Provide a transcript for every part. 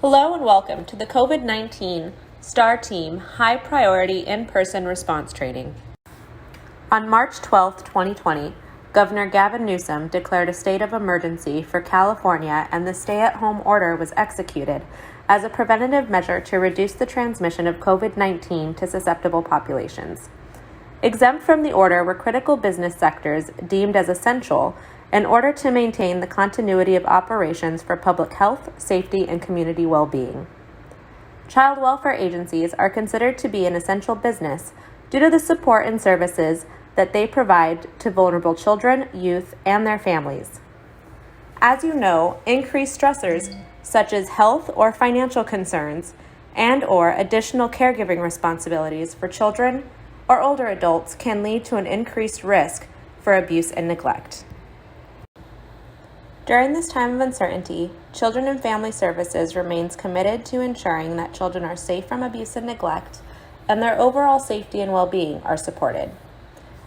Hello and welcome to the COVID-19 STAR Team High Priority In-Person Response Training. On March 12, 2020, Governor Gavin Newsom declared a state of emergency for California, and the stay-at-home order was executed as a preventative measure to reduce the transmission of COVID-19 to susceptible populations. Exempt from the order were critical business sectors deemed as essential in order to maintain the continuity of operations for public health, safety, and community well-being. Child welfare agencies are considered to be an essential business due to the support and services that they provide to vulnerable children, youth, and their families. As you know, increased stressors such as health or financial concerns and/or additional caregiving responsibilities for children or older adults can lead to an increased risk for abuse and neglect. During this time of uncertainty, Children and Family Services remains committed to ensuring that children are safe from abuse and neglect, and their overall safety and well-being are supported.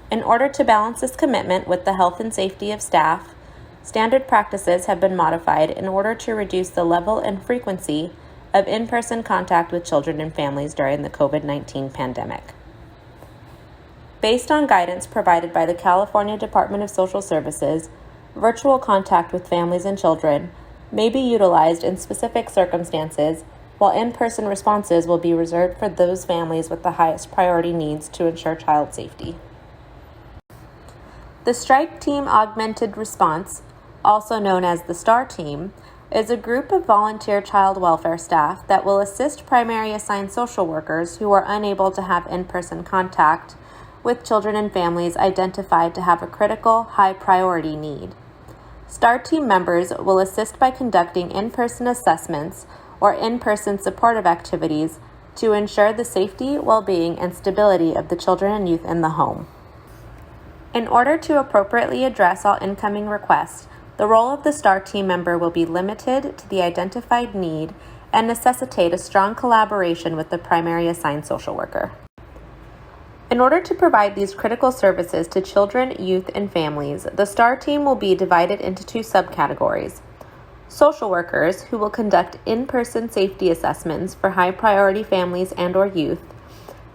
In order to balance this commitment with the health and safety of staff, standard practices have been modified in order to reduce the level and frequency of in-person contact with children and families during the COVID-19 pandemic. Based on guidance provided by the California Department of Social Services, virtual contact with families and children may be utilized in specific circumstances, while in-person responses will be reserved for those families with the highest priority needs to ensure child safety. The Strike Team Augmented Response, also known as the STAR Team, is a group of volunteer child welfare staff that will assist primary assigned social workers who are unable to have in-person contact with children and families identified to have a critical, high-priority need. STAR team members will assist by conducting in-person assessments or in-person supportive activities to ensure the safety, well-being, and stability of the children and youth in the home. In order to appropriately address all incoming requests, the role of the STAR team member will be limited to the identified need and necessitate a strong collaboration with the primary assigned social worker. In order to provide these critical services to children, youth, and families, the STAR team will be divided into two subcategories: social workers, who will conduct in-person safety assessments for high-priority families and/or youth,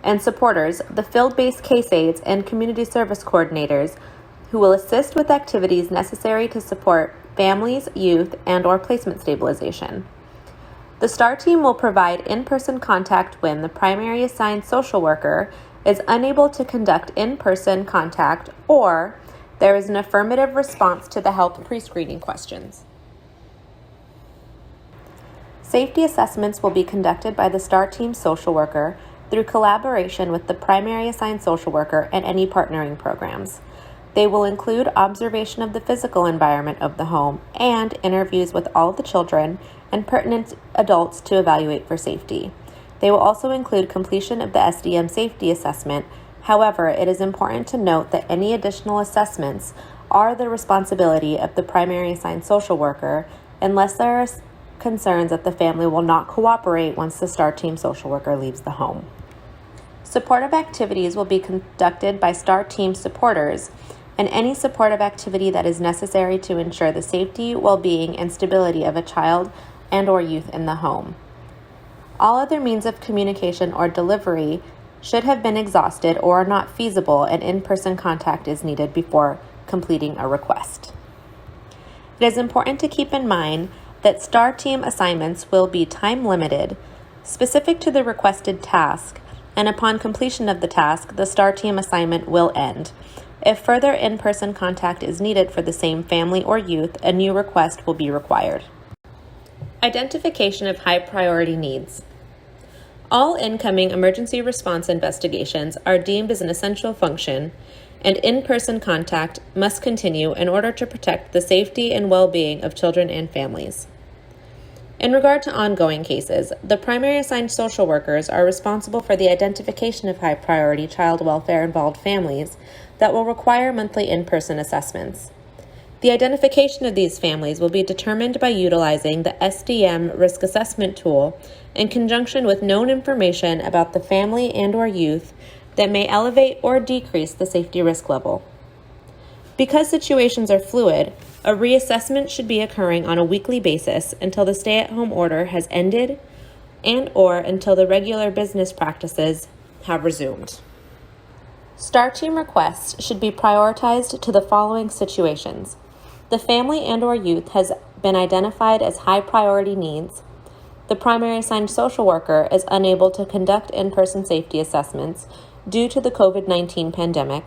and supporters, the field-based case aides and community service coordinators, who will assist with activities necessary to support families, youth, and/or placement stabilization. The STAR team will provide in-person contact when the primary assigned social worker is unable to conduct in-person contact or there is an affirmative response to the health pre-screening questions. Safety assessments will be conducted by the STAR team social worker through collaboration with the primary assigned social worker and any partnering programs. They will include observation of the physical environment of the home and interviews with all the children and pertinent adults to evaluate for safety. They will also include completion of the SDM safety assessment. However, it is important to note that any additional assessments are the responsibility of the primary assigned social worker unless there are concerns that the family will not cooperate once the STAR team social worker leaves the home. Supportive activities will be conducted by STAR team supporters, and any supportive activity that is necessary to ensure the safety, well-being, and stability of a child and/or youth in the home. All other means of communication or delivery should have been exhausted or are not feasible, and in-person contact is needed before completing a request. It is important to keep in mind that STAR team assignments will be time-limited, specific to the requested task, and upon completion of the task, the STAR team assignment will end. If further in-person contact is needed for the same family or youth, a new request will be required. Identification of high-priority needs. All incoming emergency response investigations are deemed as an essential function, and in-person contact must continue in order to protect the safety and well-being of children and families. In regard to ongoing cases, the primary assigned social workers are responsible for the identification of high-priority child welfare-involved families that will require monthly in-person assessments. The identification of these families will be determined by utilizing the SDM risk assessment tool in conjunction with known information about the family and/or youth that may elevate or decrease the safety risk level. Because situations are fluid, A reassessment should be occurring on a weekly basis until the stay-at-home order has ended and/or until the regular business practices have resumed. STAR team requests should be prioritized to the following situations. The family and/or youth has been identified as high priority needs. The primary assigned social worker is unable to conduct in-person safety assessments due to the COVID-19 pandemic,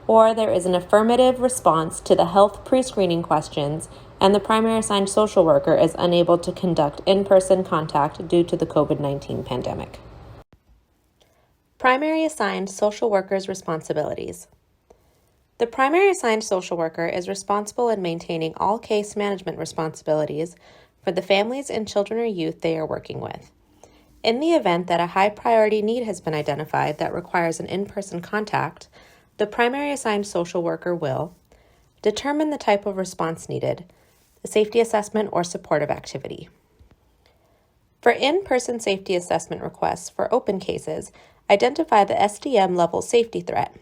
or there is an affirmative response to the health pre-screening questions and the primary assigned social worker is unable to conduct in-person contact due to the COVID-19 pandemic. Primary assigned social worker's responsibilities. The primary assigned social worker is responsible in maintaining all case management responsibilities for the families and children or youth they are working with. In the event that a high priority need has been identified that requires an in-person contact, the primary assigned social worker will determine the type of response needed, a safety assessment or supportive activity. For in-person safety assessment requests for open cases, identify the SDM level safety threat.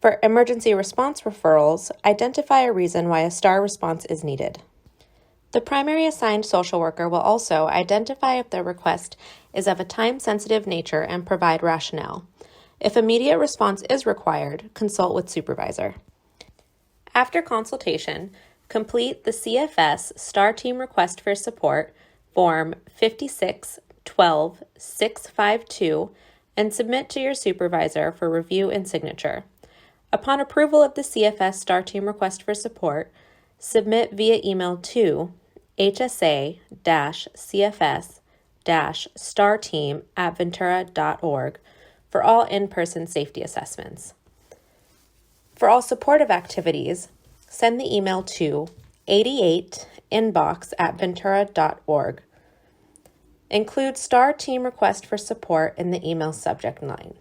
For emergency response referrals, identify a reason why a STAR response is needed. The primary assigned social worker will also identify if the request is of a time-sensitive nature and provide rationale. If immediate response is required, consult with Supervisor. After consultation, complete the CFS STAR Team Request for Support Form 56-12-652 and submit to your supervisor for review and signature. Upon approval of the CFS STAR Team Request for Support, submit via email to hsa-cfs-starteam@ventura.org for all in-person safety assessments. For all supportive activities, send the email to 88inbox@ventura.org. Include STAR Team Request for Support in the email subject line.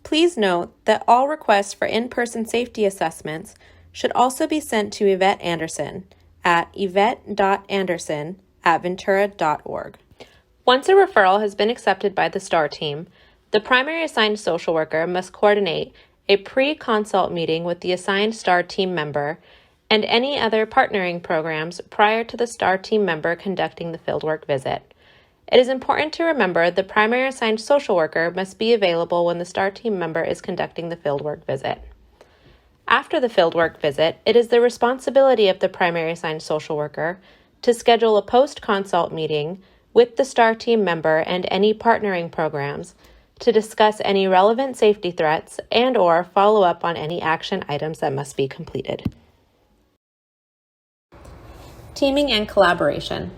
Please note that all requests for in-person safety assessments should also be sent to Yvette Anderson at yvette.anderson@ventura.org. Once a referral has been accepted by the STAR team, the primary assigned social worker must coordinate a pre-consult meeting with the assigned STAR team member and any other partnering programs prior to the STAR team member conducting the fieldwork visit. It is important to remember the primary assigned social worker must be available when the STAR team member is conducting the fieldwork visit. After the fieldwork visit, it is the responsibility of the primary assigned social worker to schedule a post-consult meeting with the STAR team member and any partnering programs to discuss any relevant safety threats and/or follow up on any action items that must be completed. Teaming and collaboration.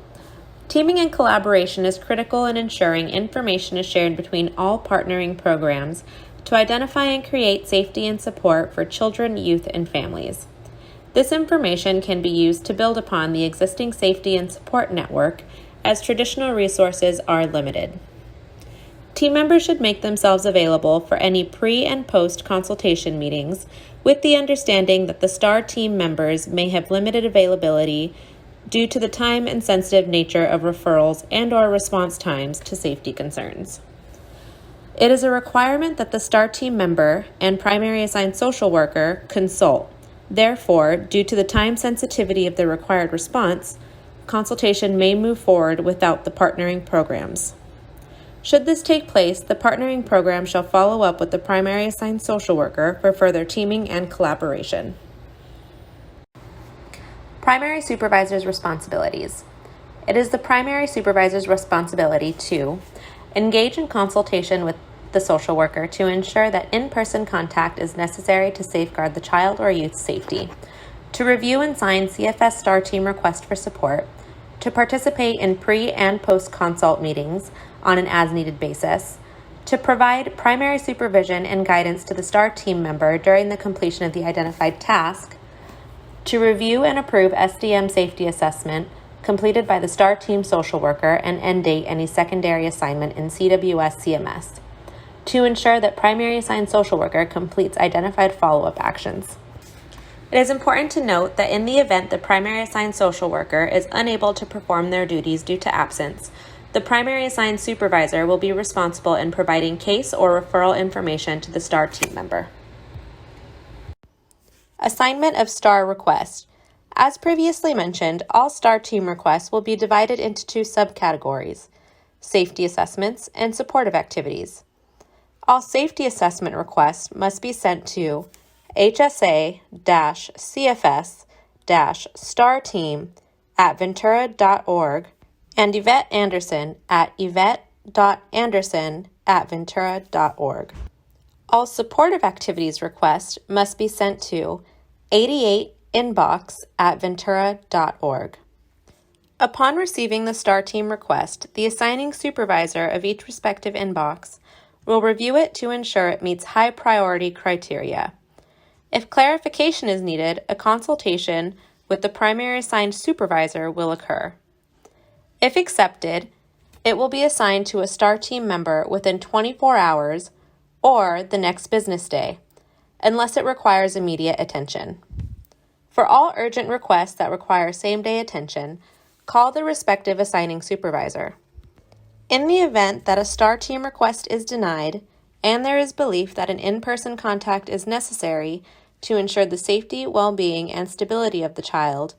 Teaming and collaboration is critical in ensuring information is shared between all partnering programs to identify and create safety and support for children, youth, and families. This information can be used to build upon the existing safety and support network as traditional resources are limited. Team members should make themselves available for any pre- and post-consultation meetings with the understanding that the STAR team members may have limited availability due to the time and sensitive nature of referrals and/or response times to safety concerns. It is a requirement that the STAR team member and primary assigned social worker consult. Therefore, due to the time sensitivity of the required response, consultation may move forward without the partnering programs. Should this take place, the partnering program shall follow up with the primary assigned social worker for further teaming and collaboration. Primary supervisor's responsibilities. It is the primary supervisor's responsibility to engage in consultation with the social worker to ensure that in-person contact is necessary to safeguard the child or youth's safety, to review and sign CFS STAR team request for support, to participate in pre- and post-consult meetings on an as-needed basis, to provide primary supervision and guidance to the STAR team member during the completion of the identified task, to review and approve SDM safety assessment completed by the STAR team social worker and end date any secondary assignment in CWS CMS, to ensure that primary assigned social worker completes identified follow-up actions. It is important to note that in the event the primary assigned social worker is unable to perform their duties due to absence, the primary assigned supervisor will be responsible in providing case or referral information to the STAR team member. Assignment of STAR requests. As previously mentioned, all STAR team requests will be divided into two subcategories: safety assessments and supportive activities. All safety assessment requests must be sent to HSA-CFS-STAR-team@ventura.org and Yvette Anderson at yvette.anderson@ventura.org. All supportive activities requests must be sent to 88inbox@ventura.org. Upon receiving the STAR team request, the assigning supervisor of each respective inbox will review it to ensure it meets high priority criteria. If clarification is needed, a consultation with the primary assigned supervisor will occur. If accepted, it will be assigned to a STAR team member within 24 hours or the next business day, unless it requires immediate attention. For all urgent requests that require same-day attention, call the respective assigning supervisor. In the event that a STAR team request is denied and there is belief that an in-person contact is necessary to ensure the safety, well-being, and stability of the child,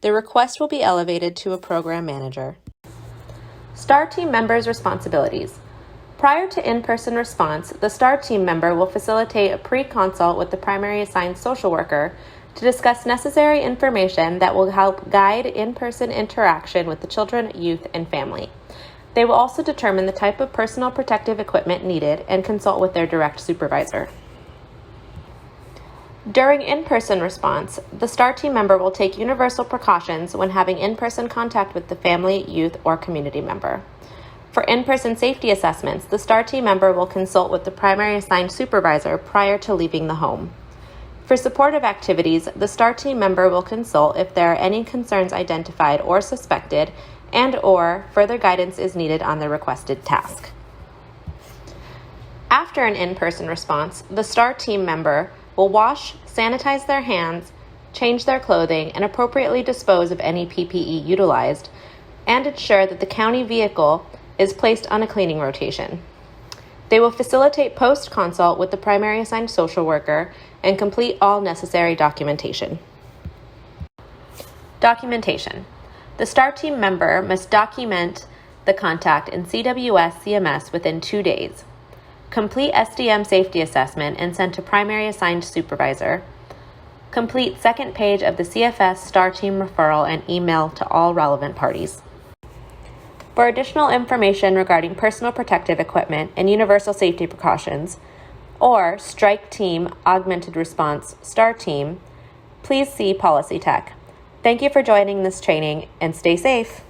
the request will be elevated to a program manager. STAR team members' responsibilities. Prior to in-person response, the STAR team member will facilitate a pre-consult with the primary assigned social worker to discuss necessary information that will help guide in-person interaction with the children, youth, and family. They will also determine the type of personal protective equipment needed and consult with their direct supervisor. During in-person response, the STAR team member will take universal precautions when having in-person contact with the family, youth, or community member. For in-person safety assessments, the STAR team member will consult with the primary assigned supervisor prior to leaving the home. For supportive activities, the STAR team member will consult if there are any concerns identified or suspected and/or further guidance is needed on the requested task. After an in-person response, the STAR team member will wash, sanitize their hands, change their clothing, and appropriately dispose of any PPE utilized, and ensure that the county vehicle is placed on a cleaning rotation. They will facilitate post-consult with the primary assigned social worker and complete all necessary documentation. Documentation. The STAR team member must document the contact in CWS CMS within 2 days. Complete SDM safety assessment and send to primary assigned supervisor. Complete second page of the CFS STAR team referral and email to all relevant parties. For additional information regarding personal protective equipment and universal safety precautions, or Strike Team Augmented Response STAR Team, please see Policy Tech. Thank you for joining this training and stay safe.